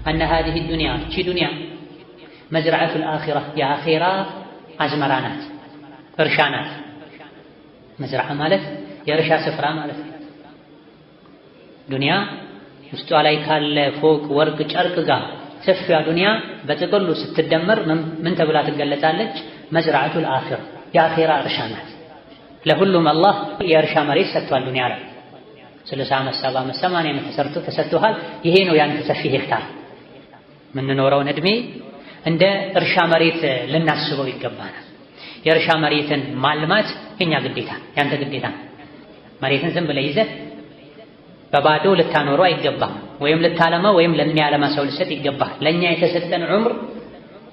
أن هذه الدنيا شي دنيا مزرعة الآخرة يا آخرة أزمرانات إرشانات مزرعة مالت يا رشا سفرة مالت دنيا ውስጧ ላይ ካለ ፎቅ ወርቅ ጨርቅ ጋር ሰፊያ ዱንያ በጥቅሉ ስትደመር ምን ተብላ ትገለጻለች? መዝራዓቱል አኺራ የአኺራ እርሻ ናት። ለሁሉም አላህ የእርሻ መሬት ሰጥቷል። ዱንያ ላይ 60 ዓመት 70 ዓመት 80 ዓመት ተሰጥቶሃል። ይሄ ነው ያንተ ሰፊ ሄክታር። የምንኖረውን እድሜ እንደ እርሻ መሬት ልናስበው ይገባናል። የእርሻ መሬትን ማልማት የኛ ግዴታ ያንተ ግዴታ። መሬትን ዝም ብለህ ይዘህ በባዶ ልታኖረው አይገባም። ወይም ልታለማ ወይም ለሚያለማ ሰው ልሰጥ ይገባል። ለኛ የተሰጠን ዑምር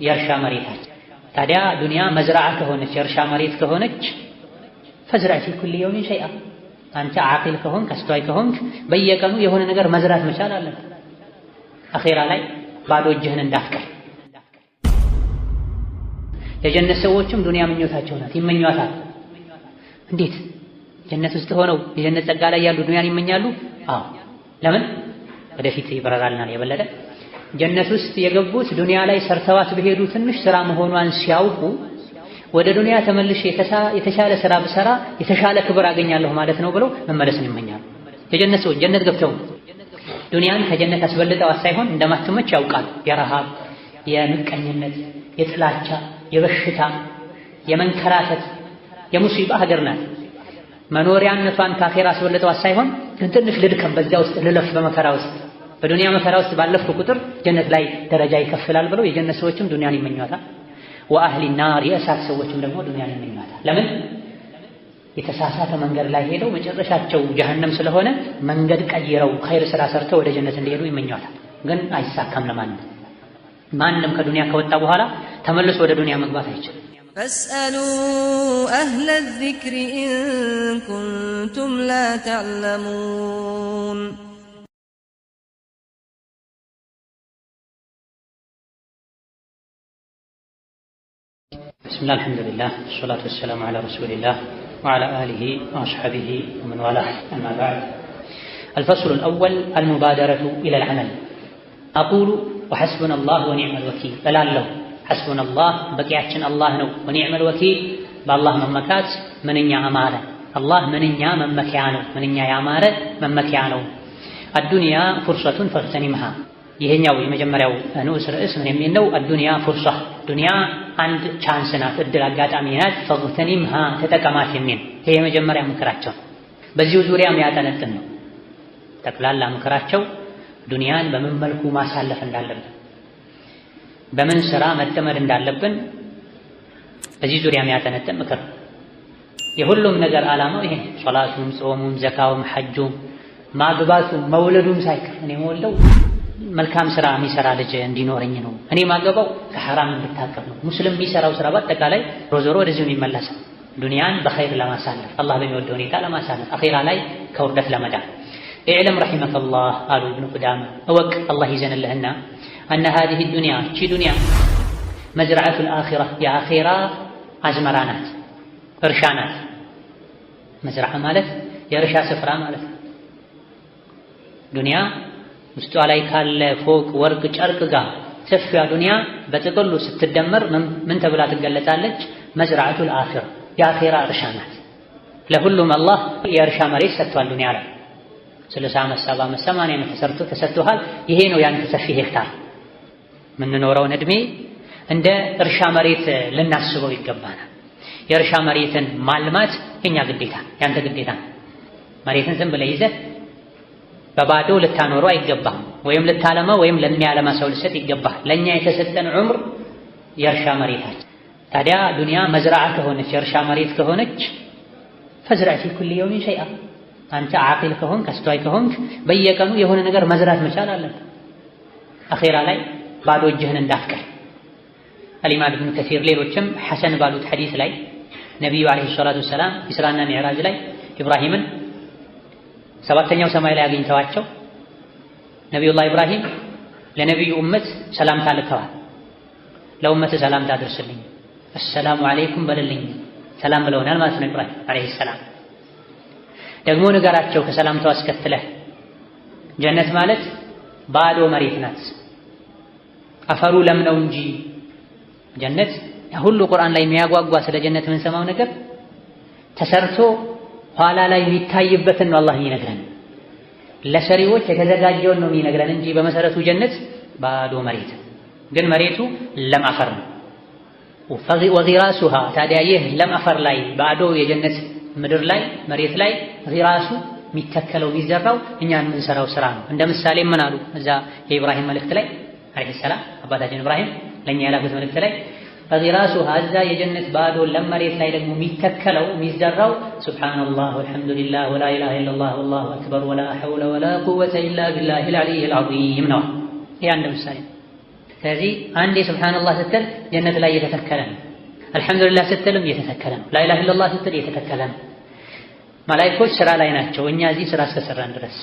የእርሻ መሬታችን። ታዲያ ዱንያ መዝራዓ ከሆነች የእርሻ መሬት ከሆነች ፈዝራ ፊ ኩሊ የውሚን ሸይአ አንተ ዓቂል ከሆንክ አስተዋይ ከሆንክ በየቀኑ የሆነ ነገር መዝራት መቻል አለብህ። አኺራ ላይ ባዶ እጅህን እንዳትቀር። የጀነት ሰዎችም ዱንያ ምኞታቸው ናት፣ ይመኟታል። እንዴት ጀነት ውስጥ ሆነው የጀነት ጸጋ ላይ ያሉ ዱንያን ይመኛሉ? አዎ ለምን? ወደፊት ይበራራልናል የበለጠ። ጀነት ውስጥ የገቡት ዱንያ ላይ ሰርተዋት በሄዱ ትንሽ ስራ መሆኗን ሲያውቁ ወደ ዱንያ ተመልሼ የተሻለ ስራ ብሰራ የተሻለ ክብር አገኛለሁ ማለት ነው ብለው መመለስን ይመኛሉ። የጀነት ሰዎች ጀነት ገብተው ዱንያን ከጀነት አስበልጠዋት ሳይሆን እንደማትመች ያውቃል። የረሃብ፣ የምቀኝነት፣ የጥላቻ፣ የበሽታ፣ የመንከራተት፣ የሙሲባ ሀገር ናት። መኖሪያነቷን ካኺራ አስበልጠዋት ሳይሆን ግን ትንሽ ልድከም በዚያ ውስጥ ልለፍ በመከራ ውስጥ በዱንያ መከራ ውስጥ ባለፍኩ ቁጥር ጀነት ላይ ደረጃ ይከፍላል ብለው የጀነት ሰዎችም ዱንያን ይመኟታል። ወአህሊ ናር የእሳት ሰዎችም ደግሞ ዱንያን ይመኟታል። ለምን? የተሳሳተ መንገድ ላይ ሄደው መጨረሻቸው ጀሀነም ስለሆነ መንገድ ቀይረው ኸይር ስራ ሰርተው ወደ ጀነት እንዲሄዱ ይመኟታል። ግን አይሳካም ለማንም። ማንም ከዱንያ ከወጣ በኋላ ተመልሶ ወደ ዱንያ መግባት አይችልም። فاسألوا أهل الذكر إن كنتم لا تعلمون بسم الله الحمد لله والصلاة والسلام على رسول الله وعلى آله وأصحابه ومن والاه أما بعد الفصل الأول المبادرة إلى العمل أقول وحسبنا الله ونعم الوكيل فلا له حسبنا الله بقياتنا الله نو ونعم الوكيل بالله ممكات مننيا أمارة الله مننيا ممكيانو مننيا يامارة ممكيانو الدنيا فرصة فاغتنمها ይሄኛው የመጀመሪያው ንዑስ ርዕስ ምን የሚል ነው? አዱንያ ፉርሳ ዱንያ አንድ ቻንስ ናት፣ እድል አጋጣሚ ናት። ፈግተኒምሃ ተጠቀማት የሚል ይሄ የመጀመሪያ ምክራቸው። በዚሁ ዙሪያ የሚያጠነጥን ነው። ጠቅላላ ምክራቸው ዱንያን በምን መልኩ ማሳለፍ እንዳለብን፣ በምን ስራ መጠመድ እንዳለብን በዚህ ዙሪያ የሚያጠነጥን ምክር። የሁሉም ነገር ዓላማው ይሄ ሶላቱም፣ ጾሙም፣ ዘካውም፣ ሐጁም፣ ማግባቱም፣ መውለዱም ሳይቀር እኔ ወልደው መልካም ስራ የሚሰራ ልጅ እንዲኖረኝ ነው። እኔ ማገባው ከሐራም እንድታቀብ ነው። ሙስሊም የሚሰራው ስራ በአጠቃላይ ዞሮ ወደዚሁ የሚመለስ ዱንያን በኸይር ለማሳለፍ አላህ በሚወደው ሁኔታ ለማሳለፍ አኺራ ላይ ከውርደት ለመዳን። ኢዕለም ረሒመከላህ አሉ ኢብኑ ቁዳማ እወቅ አላህ ይዘንልህና አነ ሃዚሂ ዱንያ ቺ ዱንያ መዝረዐቱል አኺራ የአኺራ አዝመራ ናት፣ እርሻ ናት። መዝረዓ ማለት የእርሻ ስፍራ ማለት ነው። ዱንያ ውስጧ ላይ ካለ ፎቅ ወርቅ ጨርቅ ጋር ሰፊያ ዱንያ በጥቅሉ ስትደመር ምን ተብላ ትገለጻለች? መዝራዓቱል አኺራ የአኺራ እርሻ ናት። ለሁሉም አላህ የእርሻ መሬት ሰጥቷል። ዱንያ ላይ 60 ዓመት 70 ዓመት 80 ዓመት ተሰጥቶሃል። ይሄ ነው ያንተ ሰፊ ሄክታር። የምንኖረውን እድሜ እንደ እርሻ መሬት ልናስበው ይገባናል። የእርሻ መሬትን ማልማት የኛ ግዴታ ያንተ ግዴታ። መሬትን ዝም ብለህ ይዘህ በባዶ ልታኖረው አይገባም። ወይም ልታለማ ወይም ለሚያለማ ሰው ልሰጥ ይገባል። ለኛ የተሰጠን ዑምር የእርሻ መሬታችን። ታዲያ ዱንያ መዝራዓ ከሆነች የእርሻ መሬት ከሆነች ፈዝራ ፊ ኩሊ የውሚን ሸይአ አንተ ዓቂል ከሆንክ አስተዋይ ከሆንክ በየቀኑ የሆነ ነገር መዝራት መቻል አለብህ። አኺራ ላይ ባዶ እጅህን እንዳትቀር። አልኢማም ኢብኑ ከሲር ሌሎችም ሐሰን ባሉት ሐዲስ ላይ ነቢዩ ዓለይሂ ሰላቱ ወሰላም ኢስራና ሚዕራጅ ላይ ኢብራሂምን ሰባተኛው ሰማይ ላይ አግኝተዋቸው ነቢዩላህ ኢብራሂም ለነቢዩ ኡመት ሰላምታ ልከዋል። ለኡመት ሰላምታ አድርስልኝ፣ አሰላሙ አለይኩም በልልኝ። ሰላም ብለውናል ማለት ነው ኢብራሂም ዓለይሂ ሰላም። ደግሞ ንገራቸው ከሰላምታው አስከትለህ ጀነት ማለት ባዶ መሬት ናት፣ አፈሩ ለም ነው እንጂ ጀነት ሁሉ ቁርአን ላይ የሚያጓጓ ስለ ጀነት የምንሰማው ነገር ተሰርቶ ኋላ ላይ የሚታይበትን ነው አላህ የሚነግረን። ለሰሪዎች የተዘጋጀውን ነው የሚነግረን እንጂ በመሰረቱ ጀነት ባዶ መሬት ግን መሬቱ ለም አፈር ነው። ወጊራሱሃ ታዲያ ይህ ለም አፈር ላይ ባዶ የጀነት ምድር ላይ መሬት ላይ ጊራሱ የሚተከለው የሚዘራው እኛ የምንሰራው ስራ ነው። እንደ ምሳሌ ምን አሉ እዛ የኢብራሂም መልእክት ላይ አለይሂ ሰላም አባታችን ኢብራሂም ለኛ ያላኩት መልእክት ላይ ጊራሱሃ እዛ የጀነት ባዶ ለም መሬት ላይ ደግሞ የሚተከለው የሚዘራው ሱብሃንአላህ ወልሐምዱሊላህ ወላ ኢላሃ ኢለላህ ወላሁ አክበር ወላ ሐውለ ወላ ቁወተ ኢላ ቢላሂል አሊይል ዐዚም ነው። ይሄ አንድ ምሳሌ። ስለዚህ አንዴ ሱብሃንአላህ ስትል ጀነት ላይ እየተተከለ ነው። አልሐምዱሊላህ ስትልም እየተተከለ ነው። ላ ኢላሃ ኢለላህ ስትል እየተተከለ ነው። መላኢኮች ስራ ላይ ናቸው። እኛ እዚህ ስራ እስከሰራን ድረስ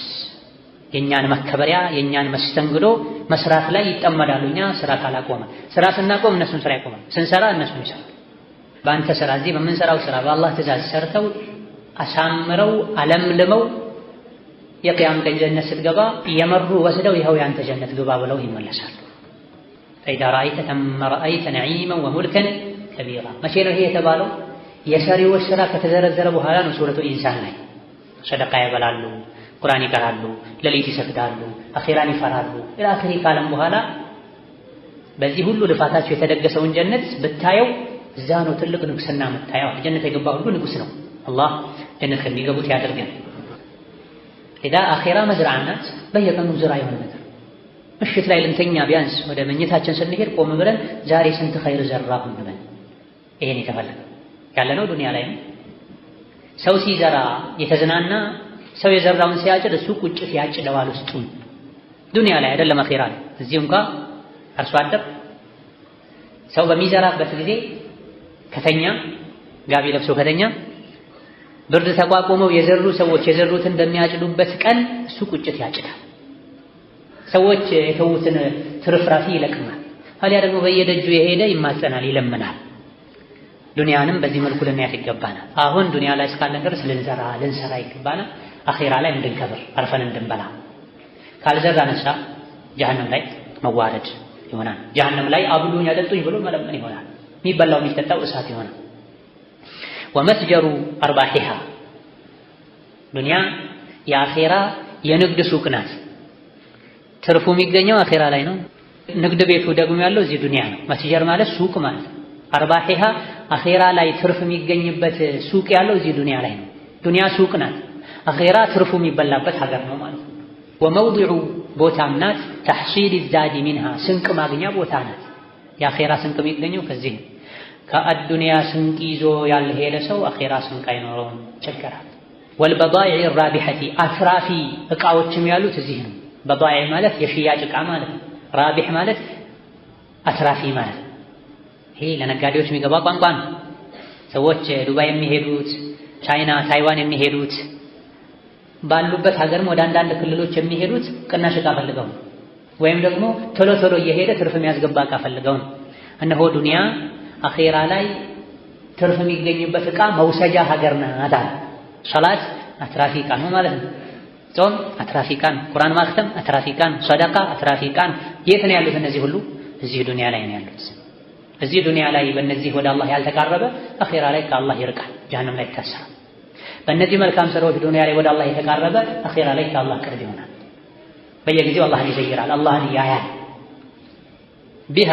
የኛን መከበሪያ የኛን መስተንግዶ መስራት ላይ ይጠመዳሉ። እኛ ስራ ካላቆመ ስራ ስናቆም እነሱን ስራ ይቆማል፣ ስንሰራ እነሱን ይሰራሉ። በአንተ ስራ እዚህ በምንሰራው ስራ በአላህ ትእዛዝ ሰርተው አሳምረው አለምልመው የቂያም ቀን ጀነት ስትገባ እየመሩ ወስደው ይኸው ያንተ ጀነት ግባ ብለው ይመለሳሉ። ፈኢዛ ረአይተ ተመ ረአይተ ነዒመን ወሙልከን ከቢራ። መቼ ነው ይሄ የተባለው? የሰሪዎች ስራ ከተዘረዘረ በኋላ ነው። ሱረቱል ኢንሳን ላይ ሰደቃ ያበላሉ፣ ቁርአን ይቀራሉ፣ ሌሊት ይሰግዳሉ፣ አኺራን ይፈራሉ ኢላ አኺሪ ካለም በኋላ በዚህ ሁሉ ልፋታቸው የተደገሰውን ጀነት ብታየው እዛ ነው ትልቅ ንጉስና የምታየው። ጀነት የገባ ሁሉ ንጉስ ነው። አላህ ጀነት ከሚገቡት ያደርገን። ኢዳ አኺራ መዝራዓ ናት። በየቀኑ ዝራ የሆነ ነገር ምሽት ላይ ልንተኛ ቢያንስ ወደ መኝታችን ስንሄድ ቆም ብለን ዛሬ ስንት ኸይር ዘራሁ እንበል። ይሄን የተፈለገ ያለነው ዱንያ ላይ ነው። ሰው ሲዘራ የተዝናና ሰው የዘራውን ሲያጭድ እሱ ቁጭት ያጭደዋል ውስጡን። ዱንያ ላይ አይደለም አኺራ ላይ። እዚህ እንኳን አርሶ አደር ሰው በሚዘራበት ጊዜ ከተኛ ጋቢ ለብሶ ከተኛ ብርድ ተቋቁመው የዘሩ ሰዎች የዘሩትን በሚያጭዱበት ቀን እሱ ቁጭት ያጭዳል። ሰዎች የተዉትን ትርፍራፊ ይለቅማል። አሊያ ደግሞ በየደጁ የሄደ ይማጸናል፣ ይለምናል። ዱንያንም በዚህ መልኩ ልናያት ይገባናል። አሁን ዱንያ ላይ እስካለን ድረስ ልንሰራ ይገባናል። አኺራ ላይ እንድንከብር አርፈን እንድንበላ። ካልዘራንሳ ጀሀነም ላይ መዋረድ ይሆናል። ጀሀነም ላይ አብሉኝ አጠጡኝ ብሎ መለመን ይሆናል። የሚበላው የሚጠጣው እሳት ይሆናል። ወመስጀሩ አርባሂሃ ዱንያ የአኺራ የንግድ ሱቅ ናት። ትርፉ የሚገኘው አኺራ ላይ ነው። ንግድ ቤቱ ደግሞ ያለው እዚህ ዱንያ ነው። መስጀር ማለት ሱቅ ማለት አርባሂሃ አኺራ ላይ ትርፍ የሚገኝበት ሱቅ ያለው እዚህ ዱንያ ላይ ነው። ዱንያ ሱቅ ናት። አኺራ ትርፉ የሚበላበት ሀገር ነው ማለት ነው። ወመውዲዑ ቦታም ናት። ተሕሲል ዛዲ ሚንሃ ስንቅ ማግኛ ቦታ ናት። የአኺራ ስንቅ የሚገኘው ከዚህ ነው። ከአዱንያ ስንቅ ይዞ ያልሄደ ሰው አኺራ ስንቅ አይኖረውም፣ ይቸገራል። ወልበዳኢዕ ራቢሐቲ አትራፊ እቃዎችም ያሉት እዚህ ነው። በዳኢዕ ማለት የሽያጭ እቃ ማለት ነው። ራቢሕ ማለት አትራፊ ማለት ነው። ይሄ ለነጋዴዎች የሚገባ ቋንቋ ነው። ሰዎች ዱባይ የሚሄዱት ቻይና፣ ታይዋን የሚሄዱት ባሉበት ሀገርም ወደ አንዳንድ ክልሎች የሚሄዱት ቅናሽ እቃ ፈልገው ነው። ወይም ደግሞ ቶሎ ቶሎ እየሄደ ትርፍ የሚያስገባ እቃ ፈልገው ነው። እነሆ ዱንያ አኺራ ላይ ትርፍ የሚገኝበት እቃ መውሰጃ ሀገር ናት። ሶላት አትራፊ እቃ ነው ማለት ነው። ጾም አትራፊ እቃ ነው። ቁርአን ማክተም አትራፊ እቃ ነው። ሰደቃ አትራፊ እቃ ነው። የት ነው ያሉት እነዚህ ሁሉ? እዚህ ዱንያ ላይ ነው ያሉት። እዚህ ዱንያ ላይ በእነዚህ ወደ አላህ ያልተቃረበ አኺራ ላይ ከአላህ ይርቃል፣ ጀሀነም ላይ ይታሰራል። በእነዚህ መልካም ስራዎች ዱንያ ላይ ወደ አላህ የተቃረበ አኺራ ላይ ከአላህ ቅርብ ይሆናል። በየጊዜው አላህን ይዘይራል፣ አላህን ያያል። ቢሃ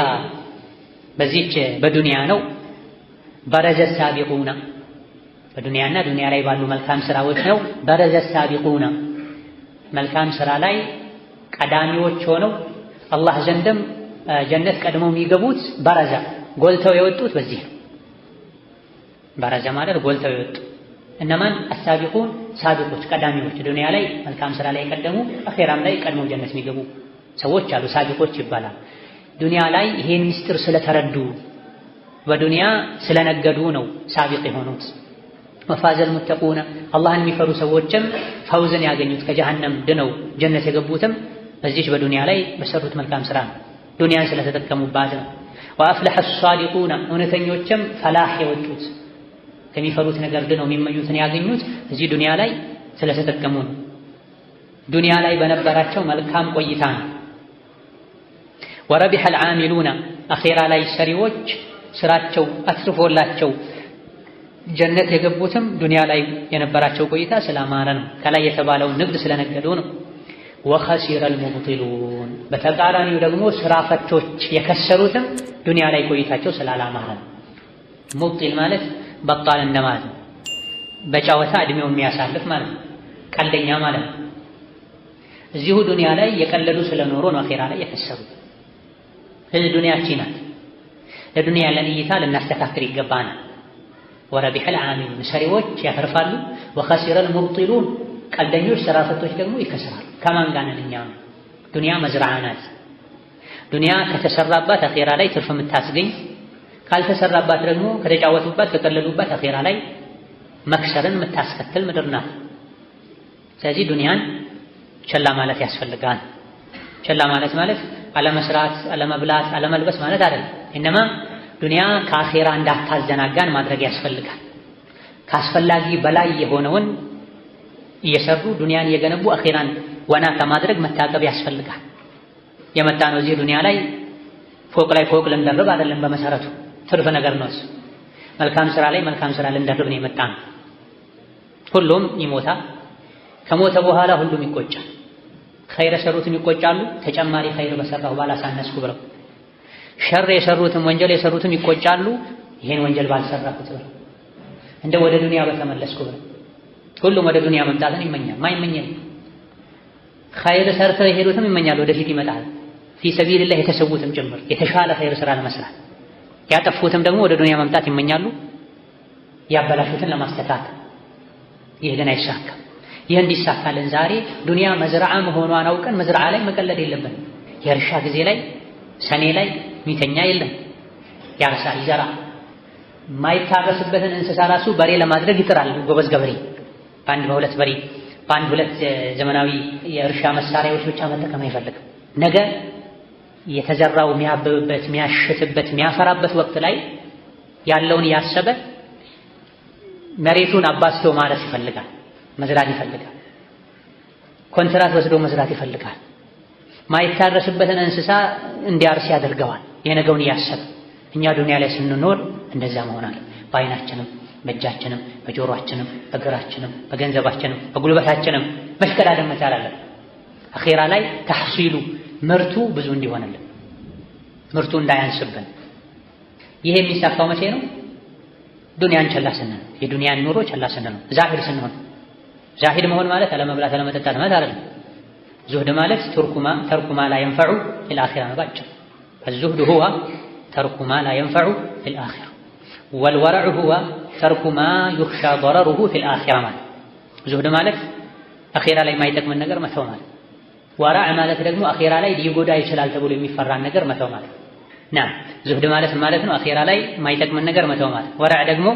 በዚህች በዱንያ ነው በረዘ ሳቢቁና በዱንያና ዱንያ ላይ ባሉ መልካም ስራዎች ነው በረዘ ሳቢቁና መልካም ስራ ላይ ቀዳሚዎች ሆነው አላህ ዘንድም ጀነት ቀድመው የሚገቡት በረዛ ጎልተው የወጡት በዚህ ነው። በረዛ ማለት ጎልተው የወጡ እነማን? አሳቢቁን ሳቢቆች፣ ቀዳሚዎች ዱንያ ላይ መልካም ስራ ላይ የቀደሙ አኺራም ላይ ቀድመው ጀነት የሚገቡ ሰዎች አሉ። ሳቢቆች ይባላል። ዱንያ ላይ ይሄን ምስጢር ስለተረዱ በዱንያ ስለነገዱ ነው ሳቢቅ የሆኑት። ወፋዘል ሙተቁና አላህን የሚፈሩ ሰዎችም ፈውዝን ያገኙት ከጀሀነም ድነው ጀነት የገቡትም በዚህች በዱንያ ላይ በሰሩት መልካም ስራ ነው። ዱንያን ስለተጠቀሙባት ነው። ወአፍለሐ አሳዲቁና እውነተኞችም ፈላህ የወጡት ከሚፈሩት ነገር ድነው የሚመኙትን ያገኙት እዚህ ዱንያ ላይ ስለተጠቀሙ ነው። ዱንያ ላይ በነበራቸው መልካም ቆይታ ነው። ወረቢሐ አልዓሚሉና አኺራ ላይ ሰሪዎች ስራቸው አትርፎላቸው ጀነት የገቡትም ዱንያ ላይ የነበራቸው ቆይታ ስላማረ ነው። ከላይ የተባለው ንግድ ስለነገዱ ነው። ወኸሲረል ሙብጢሉን በተቃራኒው ደግሞ ስራ ፈቶች የከሰሩትም ዱንያ ላይ ቆይታቸው ስላላማረ ነው። ሙብጢል ማለት በጣል እንደማለት ነው። በጨዋታ እድሜው የሚያሳልፍ ማለት ነው። ቀልደኛ ማለት ነው። እዚሁ ዱንያ ላይ የቀለዱ ስለኖሩ ነው አኺራ ላይ የከሰሩት። እዚህ ዱንያችን ናት። ለዱንያ ያለን እይታ ልናስተካክል ይገባናል። ወረቢሐል ዓሚሉን ሰሪዎች ያተርፋሉ። ወኸሲረል ሙብጢሉን ቀልደኞች ስራ ፈቶች ደግሞ ይከስራሉ። ከማን ጋር ነን እኛ? ዱንያ መዝራዓ ናት። ዱንያ ከተሰራባት አኺራ ላይ ትርፍ የምታስገኝ፣ ካልተሰራባት ደግሞ ከተጫወቱባት ከቀለሉባት አኺራ ላይ መክሰርን የምታስከትል ምድር ናት። ስለዚህ ዱንያን ቸላ ማለት ያስፈልጋል። ቸላ ማለት አለመስራት፣ አለመብላት፣ አለመልበስ ማለት አይደለም። እነማ ዱንያ ከአኺራ እንዳታዘናጋን ማድረግ ያስፈልጋል። ካስፈላጊ በላይ የሆነውን እየሰሩ ዱንያን እየገነቡ አኺራን ወና ከማድረግ መታቀብ ያስፈልጋል። የመጣ ነው እዚህ ዱንያ ላይ ፎቅ ላይ ፎቅ ልንደርብ አይደለም። በመሰረቱ ትርፍ ነገር ነው እሱ። መልካም ስራ ላይ መልካም ስራ ልንደርብ ነው የመጣ ነው። ሁሉም ይሞታል። ከሞተ በኋላ ሁሉም ይቆጫል። ኸይር የሰሩትም ይቆጫሉ፣ ተጨማሪ ኸይር በሰራሁ ባላሳነስኩ ብለው። ሸር የሰሩትም ወንጀል የሰሩትም ይቆጫሉ፣ ይሄን ወንጀል ባልሰራሁት ብለው። እንደ ወደ ዱንያ በተመለስኩ ብለው። ሁሉም ወደ ዱንያ መምጣትን ይመኛል። ማይመኛል ኸይር ሰርተው የሄዱትም ይመኛሉ፣ ወደፊት ይመጣል። ፊ ሰቢልላህ የተሰዉትም ጭምር የተሻለ ኸይር ስራ ለመስራት። ያጠፉትም ደግሞ ወደ ዱንያ መምጣት ይመኛሉ፣ ያበላሹትን ለማስተካከል። ይህ ግን አይሳካም። ይህ እንዲሳካልን ዛሬ ዱንያ መዝራዓ መሆኗን አውቀን መዝራዓ ላይ መቀለድ የለብንም። የእርሻ ጊዜ ላይ ሰኔ ላይ ሚተኛ የለም። ያርሳል፣ ይዘራል። ማይታረስበትን እንስሳ ራሱ በሬ ለማድረግ ይጥራል ጎበዝ ገበሬ። በአንድ በሁለት በሬ በአንድ ሁለት ዘመናዊ የእርሻ መሳሪያዎች ብቻ መጠቀም አይፈልግም። ነገ የተዘራው የሚያብብበት የሚያሽትበት የሚያፈራበት ወቅት ላይ ያለውን ያሰበ መሬቱን አባስቶ ማረስ ይፈልጋል፣ መዝራት ይፈልጋል። ኮንትራት ወስዶ መዝራት ይፈልጋል። ማይታረስበትን እንስሳ እንዲያርስ ያደርገዋል፣ የነገውን እያሰበ። እኛ ዱንያ ላይ ስንኖር እንደዛ መሆን አለ። በአይናችንም በእጃችንም በጆሮአችንም በእግራችንም በገንዘባችንም በጉልበታችንም መሽቀዳደም መቻል አለ። አኺራ ላይ ተሕሲሉ ምርቱ ብዙ እንዲሆንልን፣ ምርቱ እንዳያንስብን። ይሄ የሚሳካው መቼ ነው? ዱንያን ቸላ ስንል፣ የዱንያን ኑሮ ቸላ ስንል ነው። ዛሂድ ስንሆን። ዛሂድ መሆን ማለት አለመብላት አለመጠጣት ማለት አይደለም። ዙህድ ማለት ተርኩ ማ ላ የንፈዑ ፊል አኺራ ነው ባጭሩ። الزهد هو ترك ما لا ينفع في الآخرة والورع هو ترك ما يخشى ضرره في الآخرة ማለት ዙህድ ማለት አኺራ ላይ የማይጠቅመን ነገር መተው ማለት። ወራዕ ማለት ደግሞ አኺራ ላይ ሊጎዳ ይችላል ተብሎ የሚፈራን ነገር መተው ማለት ና ዙህድ ማለት ነው አኺራ ላይ የማይጠቅመን ነገር መተው ማለት። ወራዕ ደግሞ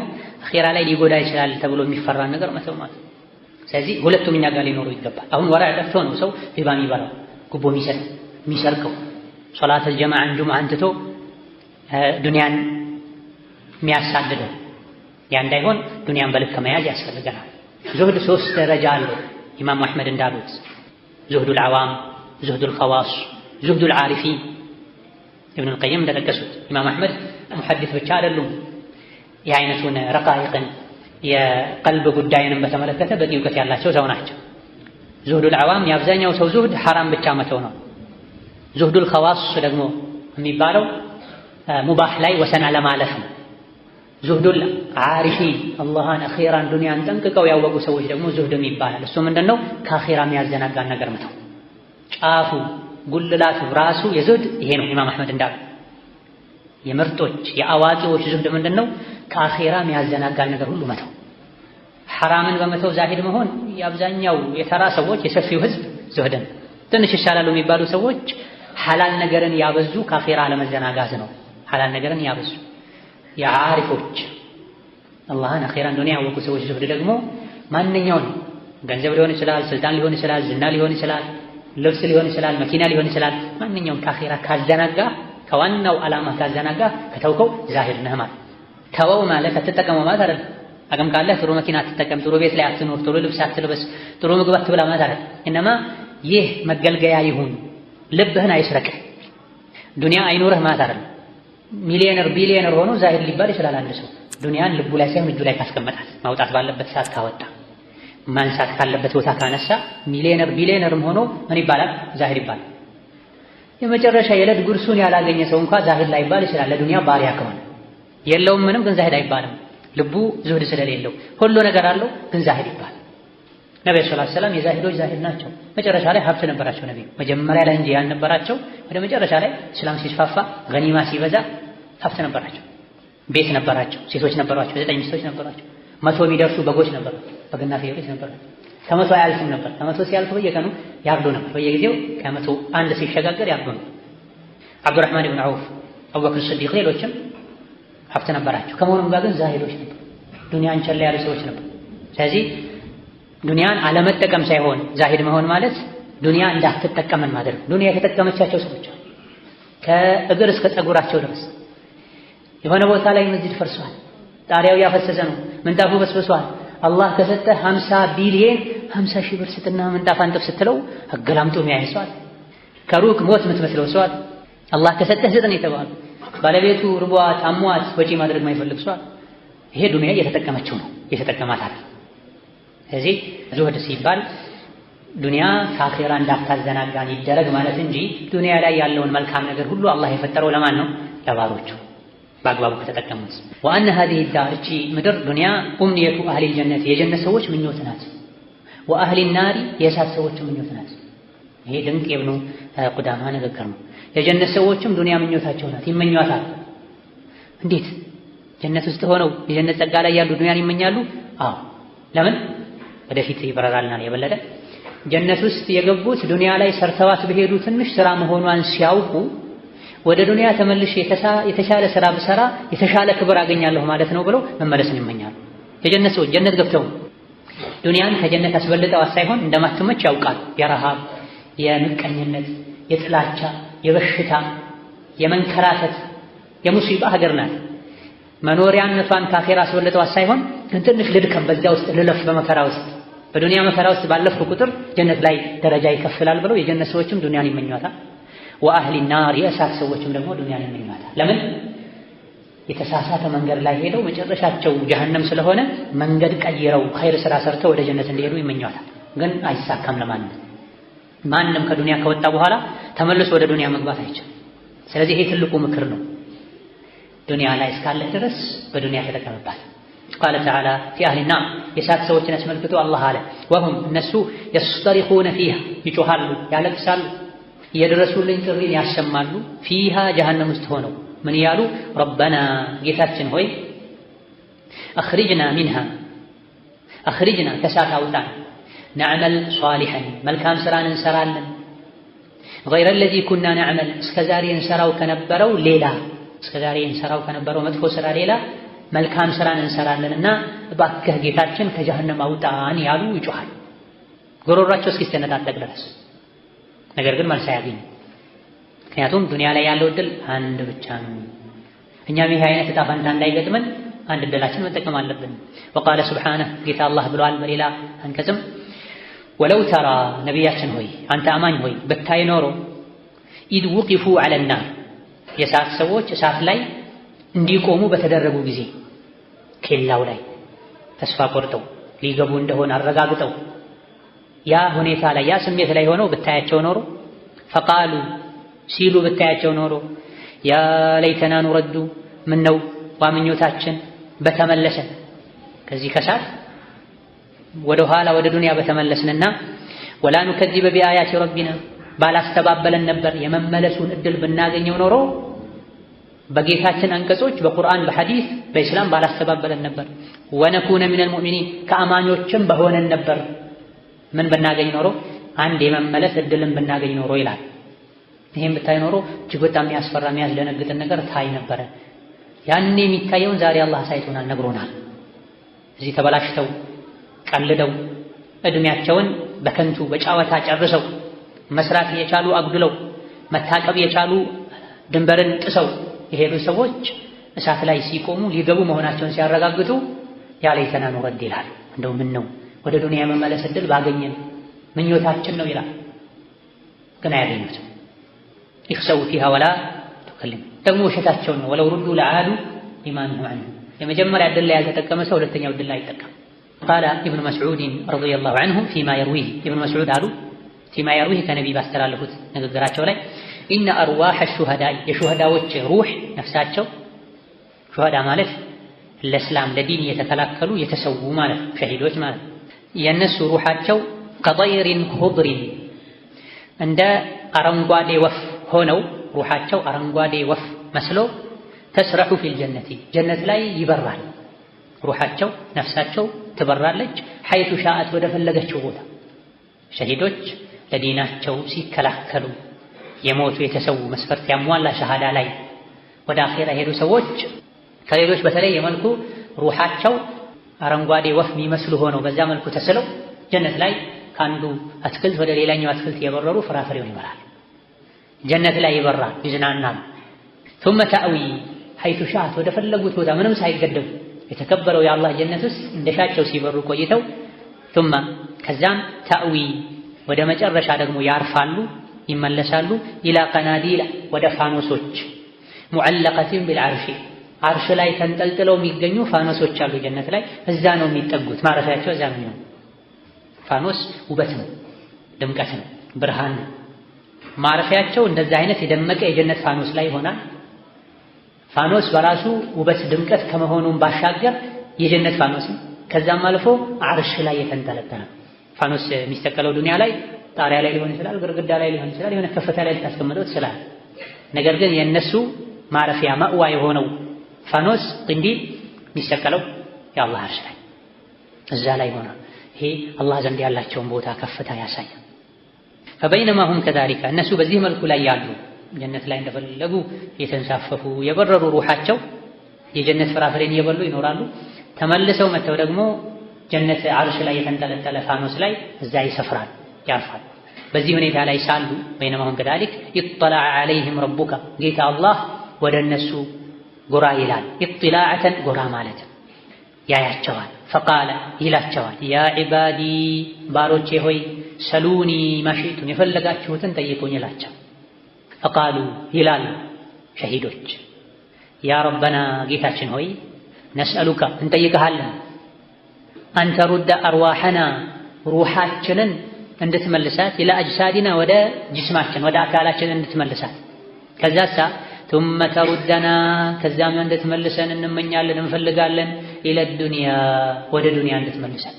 አኺራ ላይ ሊጎዳ ይችላል ተብሎ የሚፈራን ነገር መተው ማለት። ስለዚህ ሁለቱም እኛ ጋር ሊኖሩ ይገባል። አሁን ወራዕ ጠፍቶ ነው ሰው ሪባ የሚበላው፣ ጉቦ የሚሰርቀው፣ ሶላት ጀማዓን ጁምዓን ትቶ ዱንያን የሚያሳድደው። ያ እንዳይሆን ዱንያን በልክ መያዝ ያስፈልገናል። ዙህድ 3 ደረጃ አለው። ኢማም አሕመድ እንዳሉት ዙህዱል ዓዋም፣ ዙህዱል ኸዋስ፣ ዙህዱል ዓሪፊን። ኢብኑል ቀይም እንደጠቀሱት ኢማም አሕመድ ሙሐዲስ ብቻ አይደሉም። የአይነቱን ረቃይቅን የቀልብ ጉዳይንም በተመለከተ በቂ እውቀት ያላቸው ሰው ናቸው። ዙህዱል ዓዋም የአብዛኛው ሰው ዙህድ ሐራም ብቻ መተው ነው። ዙህዱል ኸዋስ ደግሞ የሚባለው ሙባህ ላይ ወሰን አለማለፍ ነው። ዙህዱል ዓሪፊን አላህን አኺራን ዱንያን ጠንቅቀው ያወቁ ሰዎች ደግሞ ዙህድም ይባላል። እሱ ምንድነው? ከአኺራ የሚያዘናጋን ነገር መተው። ጫፉ ጉልላቱ ራሱ የዙህድ ይሄ ነው። ኢማም አሕመድ እንዳሉ የምርጦች የአዋቂዎች ዙህድ ምንድነው? ከአኺራ የሚያዘናጋን ነገር ሁሉ መተው። ሐራምን በመተው ዛሂድ መሆን የአብዛኛው የተራ ሰዎች የሰፊው ህዝብ ዙህድን። ትንሽ ይሻላሉ የሚባሉ ሰዎች ሐላል ነገርን ያበዙ ከአኺራ ለመዘናጋት ነው። ሐላል ነገርን ያበዙ የዓሪፎች አላህን አኺራን ዱንያ ያወቁ ሰዎች ዙህድ ደግሞ ማንኛውን ገንዘብ ሊሆን ይችላል፣ ስልጣን ሊሆን ይችላል፣ ዝና ሊሆን ይችላል፣ ልብስ ሊሆን ይችላል፣ መኪና ሊሆን ይችላል። ማንኛውም ከአኺራ ካዘናጋ፣ ከዋናው ዓላማ ካዘናጋ ከተውከው ዛሂድ ነህ ማለት። ተወው ማለት አትጠቀመው ማለት አይደለም። አቅም ካለህ ጥሩ መኪና አትጠቀም፣ ጥሩ ቤት ላይ አትኖር፣ ጥሩ ልብስ አትልበስ፣ ጥሩ ምግብ አትብላ ማለት አይደለም። እነማ ይህ መገልገያ ይሁን፣ ልብህን አይስረቅ። ዱንያ አይኖርህ ማለት አይደለም። ሚሊዮነር ቢሊዮነር ሆኖ ዛሂድ ሊባል ይችላል አንድ ሰው ዱንያን ልቡ ላይ ሳይሆን እጁ ላይ ካስቀመጣት፣ ማውጣት ባለበት ሰዓት ካወጣ፣ ማንሳት ካለበት ቦታ ካነሳ፣ ሚሊዮነር ቢሊዮነርም ሆኖ ምን ይባላል? ዛሂድ ይባላል። የመጨረሻ የዕለት ጉርሱን ያላገኘ ሰው እንኳን ዛሂድ ላይባል ይችላል። ለዱንያ ባሪያ ከሆነ የለውም ምንም ግን ዛሂድ አይባልም። ልቡ ዙህድ ስለሌለው ሁሉ ነገር አለው ግን ዛሂድ ይባላል። ነብዩ ሰለላሁ ዐለይሂ ወሰለም የዛሂዶች ዛሂድ ናቸው። መጨረሻ ላይ ሀብት ነበራቸው ነብዩ፣ መጀመሪያ ላይ እንጂ ያልነበራቸው ወደ መጨረሻ ላይ እስላም ሲስፋፋ ገኒማ ሲበዛ ሀብት ነበራቸው። ቤት ነበራቸው፣ ሴቶች ነበሯቸው፣ 9 ሚስቶች ነበሯቸው፣ 100 የሚደርሱ በጎች ነበሯቸው፣ በግና ፍየሎች ነበሯቸው። ከ100 አያልፍም ነበር። ከ100 ሲያልፍ በየቀኑ ያርዱ ነበር። በየጊዜው ከ100 አንድ ሲሸጋገር ያርዱ ነበር። አብዱራህማን ኢብኑ ዐውፍ፣ አቡበክር ሲዲቅ፣ ሌሎችም ሀብት ነበራቸው። ከመሆኑም ጋር ግን ዛሂዶች ነበሩ። ዱንያን ቸል ያሉ ሰዎች ነበሩ። ስለዚህ ዱንያን አለመጠቀም ሳይሆን ዛሂድ መሆን ማለት ዱንያ እንዳትጠቀመን ማድረግ። ዱንያ የተጠቀመቻቸው ሰዎች ከእግር እስከ ፀጉራቸው ድረስ የሆነ ቦታ ላይ መስጂድ ፈርሷል፣ ጣሪያው ያፈሰሰ ነው፣ ምንጣፉ በስብሷል። አላህ ከሰጠህ 50 ቢሊየን 50 ሺህ ብር ስጥና ምንጣፍ አንጥፍ ስትለው አገላምጦ የሚያይ ሰው አለ። ከሩቅ ሞት የምትመስለው ሰው አለ። አላህ ከሰጠህ ስጥ ነው የተባለው። ባለቤቱ ርቧት አሟት ወጪ ማድረግ የማይፈልግ ሰው አለ። ይሄ ዱንያ እየተጠቀመችው ነው፣ እየተጠቀማት አለ። ስለዚህ ዙህድ ሲባል ዱንያ ከአኺራ እንዳታዘናጋን ይደረግ ማለት እንጂ ዱንያ ላይ ያለውን መልካም ነገር ሁሉ አላህ የፈጠረው ለማን ነው? ለባሮቹ በአግባቡ ከተጠቀሙት። ወአነ ሀዚህ ዳር እቺ ምድር ዱንያ ኡምኒየቱ አህሊል ጀነት የጀነት ሰዎች ምኞት ናት፣ ወአህሊን ናሪ የእሳት ሰዎች ምኞት ናት። ይሄ ድንቅ የብኑ ቁዳማ ንግግር ነው። የጀነት ሰዎችም ዱንያ ምኞታቸው ናት፣ ይመኟታል። እንዴት ጀነት ውስጥ ሆነው የጀነት ጸጋ ላይ ያሉ ዱንያን ይመኛሉ? አዎ ለምን? ወደፊት ይበራራልናል የበለጠ። ጀነት ውስጥ የገቡት ዱንያ ላይ ሰርተዋት በሄዱ ትንሽ ስራ መሆኗን ሲያውቁ ወደ ዱንያ ተመልሼ የተሻለ ስራ ብሰራ የተሻለ ክብር አገኛለሁ ማለት ነው ብለው መመለስን ይመኛሉ። የጀነት ሰዎች ጀነት ገብተው ዱንያን ከጀነት አስበልጠዋት ሳይሆን እንደማትመች ያውቃል። የረሃብ፣ የምቀኝነት፣ የጥላቻ፣ የበሽታ፣ የመንከራተት፣ የሙሲባ ሀገር ናት። መኖሪያነቷን ካፌራ አስበልጠዋት ሳይሆን ግን ትንሽ ልድከም፣ በዚያ ውስጥ ልለፍ፣ በመከራ ውስጥ በዱንያ መከራ ውስጥ ባለፍኩ ቁጥር ጀነት ላይ ደረጃ ይከፍላል ብለው የጀነት ሰዎችም ዱንያን ይመኟታል። ወአህሊ ናር የእሳት ሰዎችም ደግሞ ዱንያን ይመኟታል። ለምን? የተሳሳተ መንገድ ላይ ሄደው መጨረሻቸው ጀሀነም ስለሆነ መንገድ ቀይረው ኸይር ስራ ሰርተው ወደ ጀነት እንዲሄዱ ይመኟታል። ግን አይሳካም ለማንም። ማንም ከዱንያ ከወጣ በኋላ ተመልሶ ወደ ዱንያ መግባት አይችልም። ስለዚህ ይሄ ትልቁ ምክር ነው። ዱንያ ላይ እስካለህ ድረስ በዱንያ ተጠቀምባት። ቃለ ተዓላ ፊ አህሊ ናር የእሳት ሰዎችን አስመልክቶ አላህ አለ ወሁም እነሱ የስጠሪኹነ ፊሃ ይጮኻሉ፣ ያለቅሳሉ፣ የድረሱልኝ ጥሪን ያሰማሉ። ፊሃ ጀሀነም ውስጥ ሆነው ምን እያሉ? ረበና ጌታችን ሆይ አኽሪጅና ሚንሃ አኽሪጅና ከእሳት አውጣን፣ ነዕመል ሷሊሐን መልካም ስራን እንሰራለን፣ ገይረ ለዚ ኩና ነዕመል እስከዛሬ እንሰራው ከነበረው ሌላ እስከዛሬ እንሰራው ከነበረው መጥፎ ስራ ሌላ መልካም ስራን እንሰራለንና እባክህ ጌታችን ከጀሀነም አውጣን ያሉ ይጮኻል፣ ጉሮሯቸው እስኪስተነጣጠቅ ድረስ። ነገር ግን መልስ አያገኙ። ምክንያቱም ዱንያ ላይ ያለው እድል አንድ ብቻ ነው። እኛም ይሄ አይነት ዕጣ ፈንታ እንዳይገጥመን አንድ እድላችን መጠቀም አለብን። ወቃለ ሱብሓነሁ ጌታ አላህ ብሏል በሌላ አንቀጽም ወለው ተራ ነቢያችን ሆይ አንተ አማኝ ሆይ ብታይ ኖሮ ኢድ ውቂፉ ዐለ ናር የእሳት ሰዎች እሳት ላይ እንዲቆሙ በተደረጉ ጊዜ ኬላው ላይ ተስፋ ቆርጠው ሊገቡ እንደሆነ አረጋግጠው ያ ሁኔታ ላይ ያ ስሜት ላይ ሆነው ብታያቸው ኖሮ ፈቃሉ ሲሉ ብታያቸው ኖሮ ያ ለይተና ኑረዱ ምን ነው ዋምኞታችን በተመለሰ ከዚህ ከሳት ወደ ኋላ ወደ ዱንያ በተመለስንና ወላ ኑከዚበ ቢአያቲ ረቢና ባላስተባበለን ነበር የመመለሱን እድል ብናገኘው ኖሮ በጌታችን አንቀጾች በቁርአን በሐዲስ በእስላም ባላስተባበለን ነበር። ወነኩነ ሚነል ሙእሚኒን ከአማኞችም በሆነን ነበር። ምን ብናገኝ ኖሮ? አንድ የመመለስ እድልን ብናገኝ ኖሮ ይላል። ይሄን ብታይ ኖሮ እጅግ በጣም የሚያስፈራ የሚያስደነግጥን ነገር ታይ ነበረ። ያኔ የሚታየውን ዛሬ አላህ ሳይቶናል፣ ነግሮናል። እዚህ ተበላሽተው ቀልደው እድሜያቸውን በከንቱ በጫወታ ጨርሰው መስራት የቻሉ አጉድለው መታቀብ የቻሉ ድንበርን ጥሰው የሄዱ ሰዎች እሳት ላይ ሲቆሙ ሊገቡ መሆናቸውን ሲያረጋግጡ ያ ለይተና ኑረድ ይላል። እንደው ምን ነው ወደ ዱንያ የመመለስ እድል ባገኘን ምኞታችን ነው ይላል። ግን አያገኙትም። ይኽሰው ፊሃ ወላ ከልም ደግሞ ውሸታቸው ነው። ወለው ሩዱ ለዓዱ ሊማ ነሁ ዐንሁ የመጀመሪያ ዕድል ላይ ያልተጠቀመ ሰው ሁለተኛው ዕድል ላይ አይጠቀም። ቃለ ኢብኑ መስዑድ ረዲየላሁ ዐንሁ ፊማ የርዊህ ኢብኑ መስዑድ አሉ ፊማ የርዊህ ከነቢ ባስተላለፉት ንግግራቸው ላይ ኢነ አርዋሐ ሹሃዳኢ የሹሃዳዎች ሩህ ነፍሳቸው ሹሃዳ ማለት ለእስላም ለዲን የተከላከሉ የተሰዉ ማለት ሸሂዶች ማለት የነሱ ሩሃቸው ከጠይሪን ኹድሪን እንደ አረንጓዴ ወፍ ሆነው ሩሃቸው አረንጓዴ ወፍ መስሎ ተስረሑ ፊል ጀነቲ ጀነት ላይ ይበራል። ሩሃቸው ነፍሳቸው ትበራለች ሐይቱ ሻአት ወደ ፈለገችው ቦታ። ሸሂዶች ለዲናቸው ሲከላከሉ የሞቱ የተሰዉ መስፈርት ያሟላ ሸሃዳ ላይ ወደ አኺራ የሄዱ ሰዎች ከሌሎች በተለየ መልኩ ሩሃቸው አረንጓዴ ወፍ የሚመስሉ ሆነው በዛ መልኩ ተስለው ጀነት ላይ ከአንዱ አትክልት ወደ ሌላኛው አትክልት የበረሩ ፍራፍሬውን ይበላል። ጀነት ላይ ይበራል፣ ይዝናናል። ثم تأوي حيث شاءت ወደ ፈለጉት ቦታ ምንም ሳይገደቡ የተከበረው የአላህ ጀነት ውስጥ እንደሻቸው ሲበሩ ቆይተው ثم ከዛም تأوي ወደ መጨረሻ ደግሞ ያርፋሉ ይመለሳሉ ኢላ ቀናዲላ ወደ ፋኖሶች ሙዐለቀቲን ቢልዐርሺ አርሽ ላይ ተንጠልጥለው የሚገኙ ፋኖሶች አሉ ጀነት ላይ እዛ ነው የሚጠጉት ማረፊያቸው እዛ ነው። ፋኖስ ውበት ነው፣ ድምቀት ነው፣ ብርሃን ነው። ማረፊያቸው እንደዛ አይነት የደመቀ የጀነት ፋኖስ ላይ ይሆናል። ፋኖስ በራሱ ውበት ድምቀት ከመሆኑም ባሻገር የጀነት ፋኖስ ከዛም አልፎ አርሽ ላይ የተንጠለጠለ ፋኖስ የሚስተከለው ዱንያ ላይ ጣሪያ ላይ ሊሆን ይችላል፣ ግድግዳ ላይ ሊሆን ይችላል፣ የሆነ ከፍታ ላይ ልታስቀምጠው ትችላል። ነገር ግን የነሱ ማረፊያ ማእዋ የሆነው ፋኖስ ቅንዲል የሚስተከለው የአላህ አርሽ ላይ እዛ ላይ ይሆናል። ይሄ አላህ ዘንድ ያላቸውን ቦታ ከፍታ ያሳያል። ፈበይነማ ሁም ከዛሊከ እነሱ በዚህ መልኩ ላይ ያሉ ጀነት ላይ እንደፈለጉ የተንሳፈፉ የበረሩ ሩሃቸው የጀነት ፍራፍሬን እየበሉ ይኖራሉ። ተመልሰው መተው ደግሞ ጀነት አርሽ ላይ የተንጠለጠለ ፋኖስ ላይ እዛ ይሰፍራል፣ ያርፋል። በዚህ ሁኔታ ላይ ሳሉ በይነማ ሁም ከዛሊክ ይጥለዐ ዐለይሂም ረቡከ ጌታ አላህ ወደ እነሱ ጎራ ይላል። ኢጥላዐተን ጎራ ማለት ያያቸዋል። ፈቃለ ይላቸዋል ያ ዒባዲ ባሮቼ ሆይ ሰሉኒ ማሽእቱም የፈለጋችሁትን ጠይቁኝ ይላቸው። ፈቃሉ ይላሉ ሸሂዶች ያ ረበና ጌታችን ሆይ ነስአሉከ እንጠይቅሃለን አንተ ሩደ አርዋሐና ሩሃችንን እንድትመልሳት ኢላ አጅሳዲና ወደ ጅስማችን ወደ አካላችን እንድትመልሳት ከዛሳ ثم ተሩደና ከዛም እንድትመልሰን እንመኛለን እንፈልጋለን ኢለ ዱንያ ወደ ዱንያ እንድትመልሰን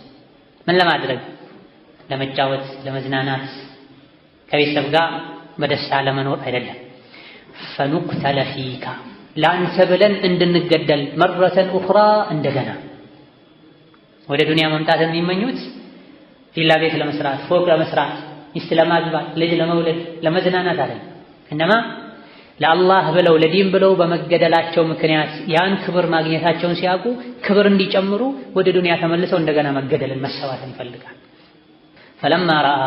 ምን ለማድረግ ለመጫወት ለመዝናናት ከቤተሰብ ጋር በደስታ ለመኖር አይደለም። ፈኑቅተለ ፊካ ለአንተ ብለን እንድንገደል መረተን ኡኽራ እንደገና ወደ ዱንያ መምጣትን የሚመኙት ቪላ ቤት ለመስራት ፎቅ ለመስራት ሚስት ለማግባት ልጅ ለመውለድ ለመዝናናት አይደለም። እነማ ለአላህ ብለው ለዲን ብለው በመገደላቸው ምክንያት ያን ክብር ማግኘታቸውን ሲያውቁ ክብር እንዲጨምሩ ወደ ዱንያ ተመልሰው እንደገና መገደልን መሰዋትን ይፈልጋል። ፈለማ ረአ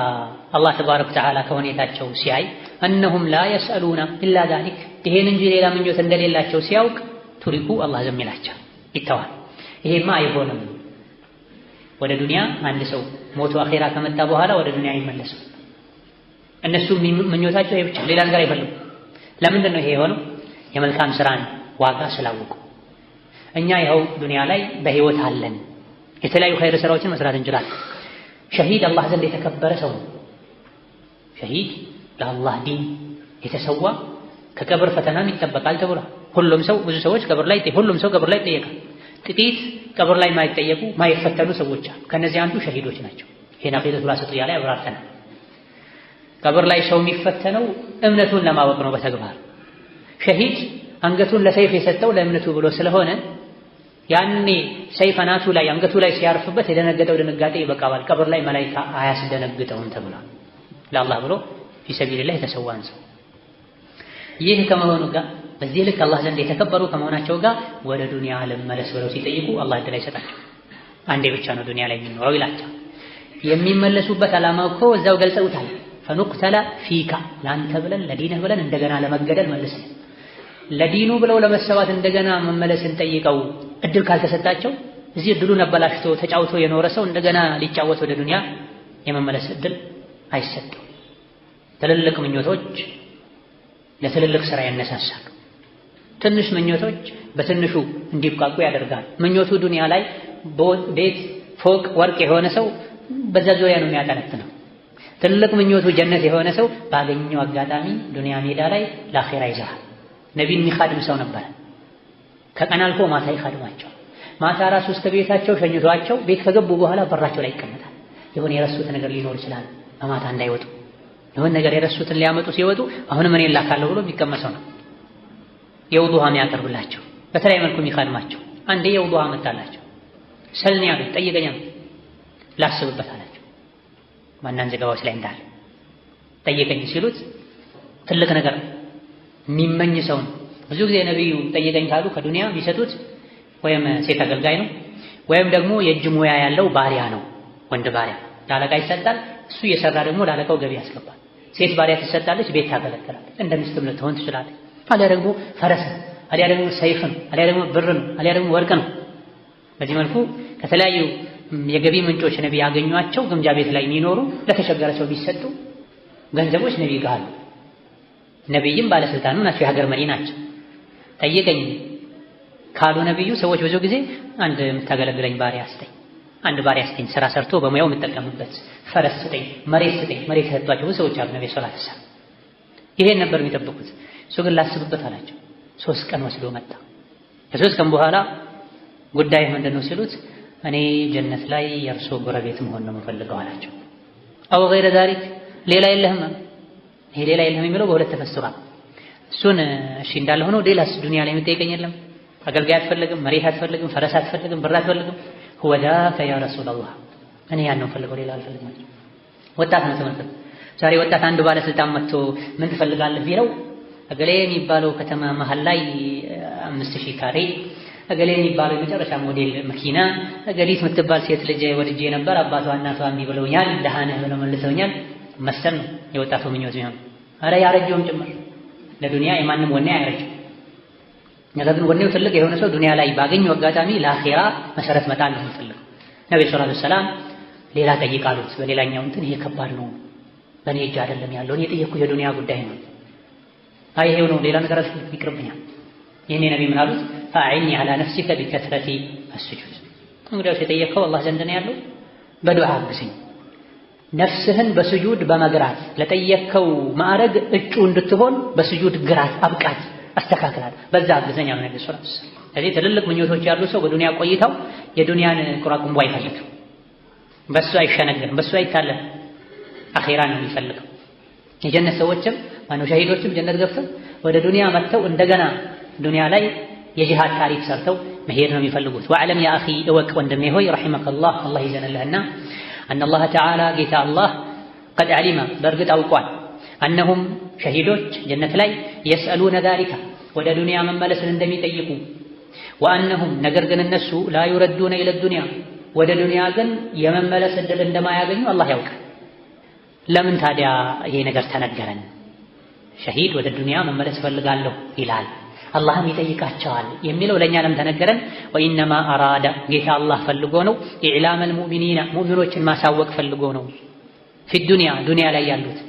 አላህ ተባረከ ወተዓላ ከሁኔታቸው ሲያይ እነሁም ላ የስአሉና ኢላ ዛሊክ ይሄን እንጂ ሌላ ምኞት እንደሌላቸው ሲያውቅ ቱሪኩ አላህ ዝም ይላቸው ይተዋል። ይሄማ አይሆንም። ወደ ዱንያ አንድ ሰው ሞቶ አኺራ ከመጣ በኋላ ወደ ዱንያ አይመለስም። እነሱ ምኞታቸው ይሄ ብቻ ሌላ ነገር አይፈልጉም። ለምንድን ነው ይሄ የሆነው? የመልካም ስራን ዋጋ ስላወቁ። እኛ ይኸው ዱንያ ላይ በህይወት አለን፣ የተለያዩ ኸይር ስራዎችን መስራት እንችላለን። ሸሂድ አላህ ዘንድ የተከበረ ሰው ነው። ሸሂድ ለአላህ ዲን የተሰዋ ከቀብር ፈተናም ይጠበቃል ተብሏል። ሁሉም ሰው ብዙ ሰዎች ሁሉም ሰው ቀብር ላይ ይጠየቃል። ጥቂት ቀብር ላይ ማይጠየቁ ማይፈተኑ ሰዎች አሉ። ከነዚህ አንዱ ሸሂዶች ናቸው። ይሄን አቂደቱል ዋሲጥያ ላይ አብራርተናል። ቀብር ላይ ሰው የሚፈተነው እምነቱን ለማወቅ ነው በተግባር። ሸሂድ አንገቱን ለሰይፍ የሰጠው ለእምነቱ ብሎ ስለሆነ ያኔ ሰይፍ አናቱ ላይ አንገቱ ላይ ሲያርፍበት የደነገጠው ድንጋጤ ይበቃዋል። ቀብር ላይ መላኢካ አያስደነግጠውም ተብሏል። ለአላህ ብሎ ፊሰቢልላህ የተሰዋን ሰው ይህ ከመሆኑ ጋር በዚህ ልክ አላህ ዘንድ የተከበሩ ከመሆናቸው ጋር ወደ ዱንያ ለመመለስ ብለው ሲጠይቁ አላህ እድል አይሰጣቸው። አንዴ ብቻ ነው ዱንያ ላይ የሚኖረው ይላቸው። የሚመለሱበት ዓላማ እኮ እዛው ገልጸውታል። ፈኑቅተለ ፊካ ለአንተ ብለን ለዲንህ ብለን እንደገና ለመገደል መልሰን ለዲኑ ብለው ለመሰዋት እንደገና መመለስን ጠይቀው እድል ካልተሰጣቸው እዚህ እድሉን አበላሽቶ ተጫውቶ የኖረ ሰው እንደገና ሊጫወት ወደ ዱንያ የመመለስ እድል አይሰጥም። ትልልቅ ምኞቶች ለትልልቅ ስራ ያነሳሳሉ። ትንሽ ምኞቶች በትንሹ እንዲብቃቁ ያደርጋል። ምኞቱ ዱንያ ላይ ቤት፣ ፎቅ፣ ወርቅ የሆነ ሰው በዛ ዙሪያ ነው የሚያጠነጥነው። ትልቅ ምኞቱ ጀነት የሆነ ሰው ባገኘው አጋጣሚ ዱንያ ሜዳ ላይ ለአኺራ ይዘራል። ነቢን የሚኻድም ሰው ነበረ። ከቀን አልፎ ማታ ይኻድማቸው። ማታ ራሱ እስከ ቤታቸው ሸኝቷቸው ቤት ከገቡ በኋላ በራቸው ላይ ይቀመጣል። የሆነ የረሱት ነገር ሊኖር ይችላል፣ በማታ እንዳይወጡ የሆነ ነገር የረሱትን ሊያመጡ ሲወጡ አሁንም እኔ ላካለሁ ብሎ የሚቀመሰው ነው። የውዱ ውሃ የሚያቀርብላቸው በተለያየ መልኩ የሚኻድማቸው። አንዴ የውዱ ውሃ መጣላቸው። ሰልኒ ያሉት ጠይቀኛ ላስብበት አላቸው። ማናን ዘገባዎች ላይ እንዳለ ጠይቀኝ ሲሉት ትልቅ ነገር የሚመኝ ሰው ነው። ብዙ ጊዜ ነቢዩ ጠይቀኝ ካሉ ከዱንያ የሚሰጡት ወይም ሴት አገልጋይ ነው ወይም ደግሞ የእጅ ሙያ ያለው ባሪያ ነው። ወንድ ባሪያ ለአለቃ ይሰጣል። እሱ እየሰራ ደግሞ ለአለቃው ገቢ ያስገባል። ሴት ባሪያ ትሰጣለች፣ ቤት ታገለግላለች። እንደ ሚስትም ልትሆን ትችላለች። አሊያ ደግሞ ፈረስ ነው፣ አሊያ ደግሞ ሰይፍ ነው፣ አሊያ ደግሞ ብር ነው፣ አሊያ ደግሞ ወርቅ ነው። በዚህ መልኩ ከተለያዩ የገቢ ምንጮች ነቢይ ያገኟቸው ግምጃ ቤት ላይ የሚኖሩ ለተቸገረ ሰው ቢሰጡ ገንዘቦች ነቢይ ጋር አሉ። ነቢይም ባለስልጣኑ ናቸው፣ የሀገር መሪ ናቸው። ጠይቀኝ ካሉ ነቢዩ ሰዎች ብዙ ጊዜ አንድ የምታገለግለኝ ባሪያ ስጠኝ፣ አንድ ባሪያ ስጠኝ፣ ስራ ሰርቶ በሙያው የምጠቀምበት፣ ፈረስ ስጠኝ፣ መሬት ስጠኝ። መሬት የሰጧቸው ሰዎች አሉ። ነብዩ ሰለላሁ ዐለይሂ ወሰለም ይሄን ነበር የሚጠብቁት። እሱ ግን ላስብበት አላቸው። 3 ቀን ወስዶ መጣ። ከ3 ቀን በኋላ ጉዳይ ምንድነው ሲሉት እኔ ጀነት ላይ የእርሶ ጎረቤት መሆን ነው የምፈልገው አላቸው። አው ገይረ ዛሊክ ሌላ የለህም? ይሄ ሌላ የለህም የሚለው በሁለት ተፈስሯል። እሱን እሺ እንዳለ ሆኖ ሌላስ ዱንያ ላይ የምትጠይቀኝ የለም? አገልጋይ አትፈልግም፣ መሬት አትፈልግም፣ ፈረስ አትፈልግም፣ ብር አትፈልግም? ሁወ ዛከ ያ ረሱላላህ እኔ ያን ነው ፈልገው ሌላ አልፈልግም። ወጣት ነው ተመልከቱ። ዛሬ ወጣት አንድ ባለስልጣን መጥቶ ምን ትፈልጋለህ ቢለው እገሌ የሚባለው ከተማ መሀል ላይ 5000 ካሬ፣ እገሌ የሚባለው የመጨረሻ ሞዴል መኪና፣ እገሊት የምትባል ሴት ልጅ ወድጄ ነበር አባቷ እናቷ እምቢ ብለውኛል፣ ደሃ ነህ ብለው መልሰውኛል መሰል ነው የወጣቱ ምኞት ቢሆን። ኧረ ያረጀውም ጭምር ለዱንያ የማንም ወኔ አያረጅም። ነገር ግን ወኔው ትልቅ የሆነ ሰው ዱንያ ላይ ባገኘው አጋጣሚ ለአኺራ መሰረት መጣል ነው የሚፈልገው። ነብዩ ሰለላሁ ዐለይሂ ወሰለም ሌላ ጠይቃሉት። በሌላኛው እንትን ይሄ ከባድ ነው በእኔ እጅ አይደለም ያለው እኔ የጠየኩት የዱንያ ጉዳይ ነው። አይ ይሄው ነው ሌላ ነገር ይቅርብኛል። ይሄኔ ነብዩ ምን አሉት? ፈአዒኒ ዐላ ነፍሲከ ቢከስረቲ አስጁድ። እንግዲያውስ የጠየቀው አላህ ዘንድ ነው ያለው፣ በዱዓ አግዘኝ። ነፍስህን በስጁድ በመግራት ለጠየቅከው ማዕረግ እጩ እንድትሆን በስጁድ ግራት፣ አብቃት፣ አስተካክላት፣ በዛ አግዘኝ አለ ነብዩ ሰለላሁ ዐለይሂ ወሰለም። ስለዚህ ትልልቅ ምኞቶች ያሉ ሰው በዱንያ ቆይታው የዱንያን ቁራቁምቦ አይፈልግም፣ በሱ አይሸነግም፣ በሱ አይታለም፣ አኺራ ነው የሚፈልገው። የጀነት ሰዎችም ማነው ሸሂዶችም ጀነት ገብተው ወደ ዱንያ መጥተው እንደገና ዱንያ ላይ የጂሃድ ታሪክ ሰርተው መሄድ ነው የሚፈልጉት። ወዕለም ያ አኺ እወቅ ወንድሜ ሆይ ረሒመከላህ አላህ ይዘንልህና አነ አላህ ተዓላ ጌታ አላህ ቀድ ዓሊመ በእርግጥ አውቋል አነሁም ሸሂዶች ጀነት ላይ የስአሉነ ዛሊከ ወደ ዱንያ መመለስን እንደሚጠይቁ ወአነሁም ነገር ግን እነሱ ላ ዩረዱነ ኢለ ዱንያ ወደ ዱንያ ግን የመመለስ ዕድል እንደማያገኙ አላህ ያውቃል። ለምን ታዲያ ይሄ ነገር ተነገረን? ሸሂድ ወደ ዱንያ መመለስ እፈልጋለሁ ይላል፣ አላህም ይጠይቃቸዋል የሚለው ለእኛ ለምን ተነገረን? ወኢነማ አራዳ ጌታ አላህ ፈልጎ ነው ኢዕላመል ሙእሚኒና ሙእሚኖችን ማሳወቅ ፈልጎ ነው ፊ ዱንያ ዱንያ ላይ ያሉት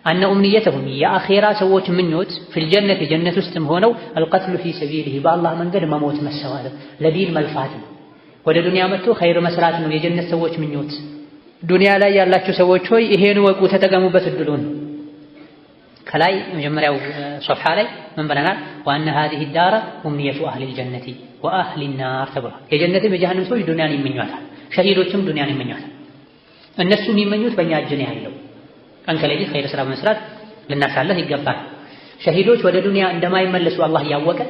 አነ ኡምንየተሁም የአኼራ ሰዎች ምኞት ፊል ጀነት ጀነት ውስጥም ሆነው አልቀትሉ ፊ ሰቢሊሂ በአላህ መንገድ መሞት መሰዋት ለዲን መልፋት ነው። ወደ ዱንያ መጥቶ ኸይር መስራት ነው የጀነት ሰዎች ምኞት። ዱንያ ላይ ያላችሁ ሰዎች ሆይ ይሄን ወቁ፣ ተጠቀሙበት እድሉን። ከላይ መጀመሪያው ሶፍሓ ላይ ምን ብለናል? ወአነ ሃዚሂ ዳረ ኡምኒየቱ አህሊል ጀነቲ ወአህሊን ናር ተብሏል። የጀነትም የጀሃነም ሰዎች ዱንያን ይመኟታል፣ ሸሂዶችም ዱንያን ይመኟታል። እነሱ የሚመኙት በእኛ እጅ ነው ያለው። ቀን ከሌሊት ኸይር ስራ በመስራት ልናሳለፍ ይገባል። ሸሂዶች ወደ ዱንያ እንደማይመለሱ አላህ እያወቀ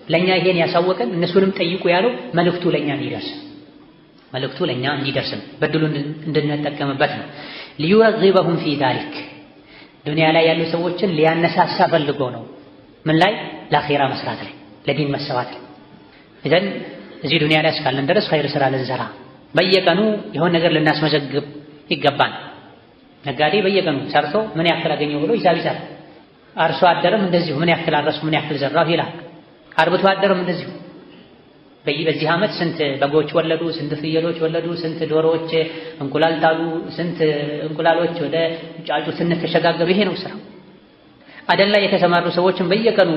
ለእኛ ይሄን ያሳወቀን እነሱንም ጠይቁ ያለው መልእክቱ ለእኛ እንዲደርስ መልእክቱ ለእኛ እንዲደርስ በድሉን እንድንጠቀምበት ነው። ሊዩረግበሁም ፊ ዛሊክ ዱንያ ላይ ያሉ ሰዎችን ሊያነሳሳ ፈልጎ ነው። ምን ላይ? ለአኺራ መስራት ላይ፣ ለዲን መሰዋት ላይ። ኢዘን እዚህ ዱንያ ላይ እስካለን ድረስ ኸይር ስራ ልንሰራ በየቀኑ የሆነ ነገር ልናስመዘግብ ይገባል። ነጋዴ በየቀኑ ሰርቶ ምን ያክል አገኘው ብሎ ሂሳብ ይሰራል። አርሶ አደርም እንደዚሁ ምን ያክል አረስኩ ምን ያክል ዘራሁ ይላል። አርብቶ አደርም እንደዚሁ በዚህ ዓመት ስንት በጎች ወለዱ፣ ስንት ፍየሎች ወለዱ፣ ስንት ዶሮዎች እንቁላል ጣሉ፣ ስንት እንቁላሎች ወደ ጫጩትነት ተሸጋገሩ። ይሄ ነው ስራው። አደን ላይ የተሰማሩ ሰዎችን በየቀኑ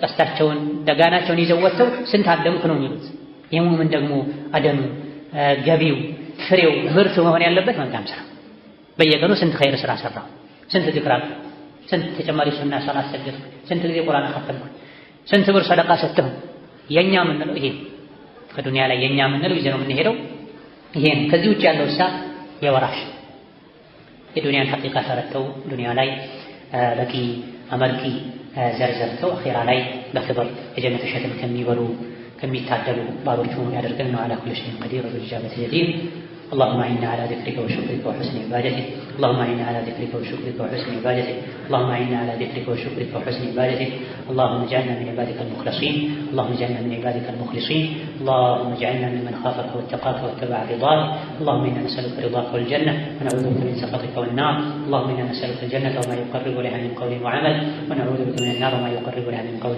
ቀስታቸውን ደጋናቸውን ይዘው ወጥተው ስንት አደምክ ነው የሚሉት። የሙእምን ደግሞ አደኑ ገቢው ፍሬው ምርቱ መሆን ያለበት መልካም ስራ። በየቀኑ ስንት ኸይር ስራ ሰራሁ፣ ስንት ዚክር አልኩ፣ ስንት ተጨማሪ ሱና ሰላት ሰገድኩ፣ ስንት ጊዜ ቁርአን ኸተምኩ፣ ስንት ብር ሰደቃ ሰጠሁ። የኛ የምንለው ይሄ ከዱንያ ላይ የኛ የምንለው ይዘነው የምንሄደው ይሄ ነው። ከዚህ ውጭ ያለው የወራሽ የዱንያን ሐቂቃ ተረድተው ዱንያ ላይ በቂ አመርቂ ዘርዘርተው አኺራ ላይ በክብር የጀነት እሸትን ከሚበሉ ከሚታደሉ ባሮች መሆን ያደርገን ነው። አላ ኩሊ ሸይኢን ቀዲር ወቢልኢጃበቲ ጀዲር። اللهم إنا على ذكرك وشكرك وحسن عبادتك اللهم إنا على ذكرك وشكرك وحسن عبادتك اللهم إنا على ذكرك وشكرك وحسن عبادتك اللهم اجعلنا من عبادك المخلصين اللهم اجعلنا من عبادك المخلصين اللهم اجعلنا ممن خافك واتقاك واتبع رضاك اللهم إنا نسألك رضاك والجنة ونعوذ بك من سخطك والنار اللهم إنا نسألك الجنة وما يقرب لها من قول وعمل ونعوذ بك من النار وما يقرب لها من قول